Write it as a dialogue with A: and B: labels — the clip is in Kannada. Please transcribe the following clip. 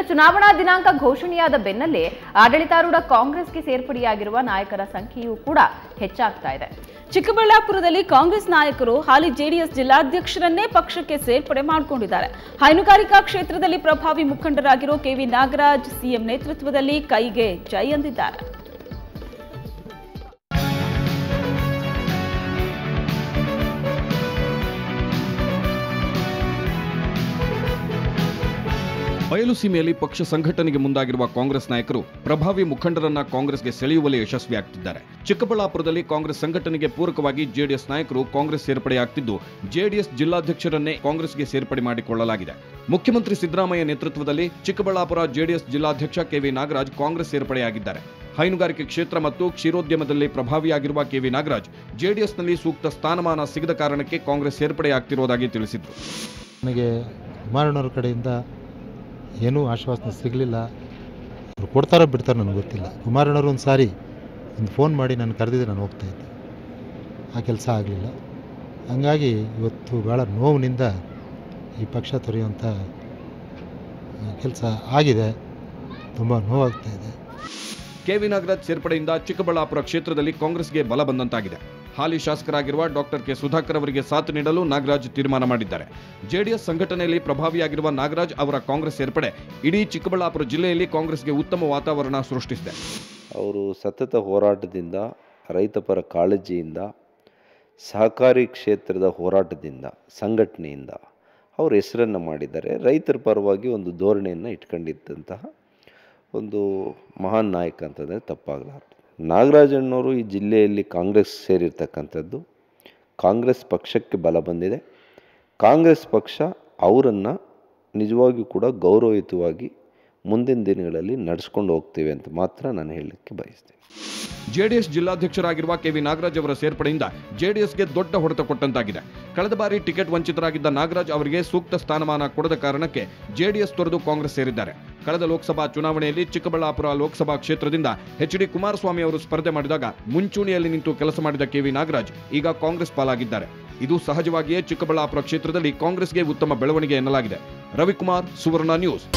A: ಚುನಾವಣಾ ದಿನಾಂಕ ಘೋಷಣೆಯಾದ ಬೆನ್ನಲ್ಲೇ ಆಡಳಿತಾರೂಢ ಕಾಂಗ್ರೆಸ್ಗೆ ಸೇರ್ಪಡೆಯಾಗಿರುವ ನಾಯಕರ ಸಂಖ್ಯೆಯೂ ಕೂಡ ಹೆಚ್ಚಾಗ್ತಾ ಇದೆ.
B: ಚಿಕ್ಕಬಳ್ಳಾಪುರದಲ್ಲಿ ಕಾಂಗ್ರೆಸ್ ನಾಯಕರು ಹಾಲಿ ಜೆಡಿಎಸ್ ಜಿಲ್ಲಾಧ್ಯಕ್ಷರನ್ನೇ ಪಕ್ಷಕ್ಕೆ ಸೇರ್ಪಡೆ ಮಾಡಿಕೊಂಡಿದ್ದಾರೆ. ಹೈನುಗಾರಿಕಾ ಕ್ಷೇತ್ರದಲ್ಲಿ ಪ್ರಭಾವಿ ಮುಖಂಡರಾಗಿರೋ ಕೆವಿ ನಾಗರಾಜ್ ಸಿಎಂ ನೇತೃತ್ವದಲ್ಲಿ ಕೈಗೆ ಜೈ ಎಂದಿದ್ದಾರೆ.
C: ಬಯಲು ಸೀಮೆಯಲ್ಲಿ ಪಕ್ಷ ಸಂಘಟನೆಗೆ ಮುಂದಾಗಿರುವ ಕಾಂಗ್ರೆಸ್ ನಾಯಕರು ಪ್ರಭಾವಿ ಮುಖಂಡರನ್ನ ಕಾಂಗ್ರೆಸ್ಗೆ ಸೆಳೆಯುವಲ್ಲಿ ಯಶಸ್ವಿಯಾಗುತ್ತಿದ್ದಾರೆ. ಚಿಕ್ಕಬಳ್ಳಾಪುರದಲ್ಲಿ ಕಾಂಗ್ರೆಸ್ ಸಂಘಟನೆಗೆ ಪೂರಕವಾಗಿ ಜೆಡಿಎಸ್ ನಾಯಕರು ಕಾಂಗ್ರೆಸ್ ಸೇರ್ಪಡೆಯಾಗುತ್ತಿದ್ದು, ಜೆಡಿಎಸ್ ಜಿಲ್ಲಾಧ್ಯಕ್ಷರನ್ನೇ ಕಾಂಗ್ರೆಸ್ಗೆ ಸೇರ್ಪಡೆ ಮಾಡಿಕೊಳ್ಳಲಾಗಿದೆ. ಮುಖ್ಯಮಂತ್ರಿ ಸಿದ್ದರಾಮಯ್ಯ ನೇತೃತ್ವದಲ್ಲಿ ಚಿಕ್ಕಬಳ್ಳಾಪುರ ಜೆಡಿಎಸ್ ಜಿಲ್ಲಾಧ್ಯಕ್ಷ ಕೆವಿ ನಾಗರಾಜ್ ಕಾಂಗ್ರೆಸ್ ಸೇರ್ಪಡೆಯಾಗಿದ್ದಾರೆ. ಹೈನುಗಾರಿಕೆ ಕ್ಷೇತ್ರ ಮತ್ತು ಕ್ಷೀರೋದ್ಯಮದಲ್ಲಿ ಪ್ರಭಾವಿಯಾಗಿರುವ ಕೆವಿ ನಾಗರಾಜ್ ಜೆಡಿಎಸ್ನಲ್ಲಿ ಸೂಕ್ತ ಸ್ಥಾನಮಾನ ಸಿಗದ ಕಾರಣಕ್ಕೆ ಕಾಂಗ್ರೆಸ್ ಸೇರ್ಪಡೆಯಾಗ್ತಿರುವುದಾಗಿ ತಿಳಿಸಿದರು.
D: ನನಗೆ ಕುಮಾರಣ್ಣವ್ರ ಕಡೆಯಿಂದ ಏನೂ ಆಶ್ವಾಸನೆ ಸಿಗಲಿಲ್ಲ. ಅವ್ರು ಕೊಡ್ತಾರೋ ಬಿಡ್ತಾರೋ ನನಗೆ ಗೊತ್ತಿಲ್ಲ. ಕುಮಾರಣ್ಣವ್ರು ಒಂದು ಸಾರಿ ಒಂದು ಫೋನ್ ಮಾಡಿ ನಾನು ಕರೆದಿದ್ದೆ, ನಾನು ಹೋಗ್ತಾಯಿದ್ದೆ. ಆ ಕೆಲಸ ಆಗಲಿಲ್ಲ. ಹಾಗಾಗಿ ಇವತ್ತು ಭಾಳ ನೋವಿನಿಂದ ಈ ಪಕ್ಷ ತೊರೆಯುವಂಥ ಕೆಲಸ ಆಗಿದೆ. ತುಂಬ ನೋವಾಗ್ತಾಯಿದೆ.
C: ಕೆವಿ ನಾಗರಾಜ್ ಸೇರ್ಪಡೆಯಿಂದ ಚಿಕ್ಕಬಳ್ಳಾಪುರ ಕ್ಷೇತ್ರದಲ್ಲಿ ಕಾಂಗ್ರೆಸ್ಗೆ ಬಲ ಬಂದಂತಾಗಿದೆ. ಹಾಲಿ ಶಾಸಕರಾಗಿರುವ ಡಾಕ್ಟರ್ ಕೆ ಸುಧಾಕರ್ ಅವರಿಗೆ ಸಾಥ್ ನೀಡಲು ನಾಗರಾಜ್ ತೀರ್ಮಾನ ಮಾಡಿದ್ದಾರೆ. ಜೆಡಿಎಸ್ ಸಂಘಟನೆಯಲ್ಲಿ ಪ್ರಭಾವಿಯಾಗಿರುವ ನಾಗರಾಜ್ ಅವರ ಕಾಂಗ್ರೆಸ್ ಸೇರ್ಪಡೆ ಇಡೀ ಚಿಕ್ಕಬಳ್ಳಾಪುರ ಜಿಲ್ಲೆಯಲ್ಲಿ ಕಾಂಗ್ರೆಸ್ಗೆ ಉತ್ತಮ ವಾತಾವರಣ ಸೃಷ್ಟಿಸಿದೆ.
E: ಅವರು ಸತತ ಹೋರಾಟದಿಂದ, ರೈತಪರ ಕಾಳಜಿಯಿಂದ, ಸಹಕಾರಿ ಕ್ಷೇತ್ರದ ಹೋರಾಟದಿಂದ, ಸಂಘಟನೆಯಿಂದ ಅವರು ಹೆಸರನ್ನು ಮಾಡಿದ್ದಾರೆ. ರೈತರ ಪರವಾಗಿ ಒಂದು ಧೋರಣೆಯನ್ನು ಇಟ್ಕೊಂಡಿದ್ದಂತಹ ಒಂದು ಮಹಾನ್ ನಾಯಕ ಅಂತಂದರೆ ತಪ್ಪಾಗಲಾರದು. ನಾಗರಾಜಣ್ಣವರು ಈ ಜಿಲ್ಲೆಯಲ್ಲಿ ಕಾಂಗ್ರೆಸ್ ಸೇರಿರ್ತಕ್ಕಂಥದ್ದು, ಕಾಂಗ್ರೆಸ್ ಪಕ್ಷಕ್ಕೆ ಬಲ ಬಂದಿದೆ. ಕಾಂಗ್ರೆಸ್ ಪಕ್ಷ ಅವರನ್ನು ನಿಜವಾಗಿಯೂ ಕೂಡ ಗೌರವಯುತವಾಗಿ ಮುಂದಿನ ದಿನಗಳಲ್ಲಿ ನಡೆಸ್ಕೊಂಡು ಹೋಗ್ತೇವೆ ಅಂತ ಮಾತ್ರ ನಾನು ಹೇಳಲಿಕ್ಕೆ ಬಯಸ್ತೇನೆ.
C: ಜೆಡಿಎಸ್ ಜಿಲ್ಲಾಧ್ಯಕ್ಷರಾಗಿರುವ ಕೆವಿ ನಾಗರಾಜ್ ಅವರ ಸೇರ್ಪಡೆಯಿಂದ ಜೆಡಿಎಸ್ಗೆ ದೊಡ್ಡ ಹೊಡೆತ ಕೊಟ್ಟಂತಾಗಿದೆ. ಕಳೆದ ಬಾರಿ ಟಿಕೆಟ್ ವಂಚಿತರಾಗಿದ್ದ ನಾಗರಾಜ್ ಅವರಿಗೆ ಸೂಕ್ತ ಸ್ಥಾನಮಾನ ಕೊಡದ ಕಾರಣಕ್ಕೆ ಜೆಡಿಎಸ್ ತೊರೆದು ಕಾಂಗ್ರೆಸ್ ಸೇರಿದ್ದಾರೆ. ಕಳೆದ ಲೋಕಸಭಾ ಚುನಾವಣೆಯಲ್ಲಿ ಚಿಕ್ಕಬಳ್ಳಾಪುರ ಲೋಕಸಭಾ ಕ್ಷೇತ್ರದಿಂದ ಎಚ್.ಡಿ. ಕುಮಾರಸ್ವಾಮಿ ಅವರು ಸ್ಪರ್ಧೆ ಮಾಡಿದಾಗ ಮುಂಚೂಣಿಯಲ್ಲಿ ನಿಂತು ಕೆಲಸ ಮಾಡಿದ ಕೆವಿ ನಾಗರಾಜ್ ಈಗ ಕಾಂಗ್ರೆಸ್ ಪಾಲಾಗಿದ್ದಾರೆ. ಇದು ಸಹಜವಾಗಿಯೇ ಚಿಕ್ಕಬಳ್ಳಾಪುರ ಕ್ಷೇತ್ರದಲ್ಲಿ ಕಾಂಗ್ರೆಸ್ಗೆ ಉತ್ತಮ ಬೆಳವಣಿಗೆ ಎನ್ನಲಾಗಿದೆ. ರವಿಕುಮಾರ್, ಸುವರ್ಣ ನ್ಯೂಸ್.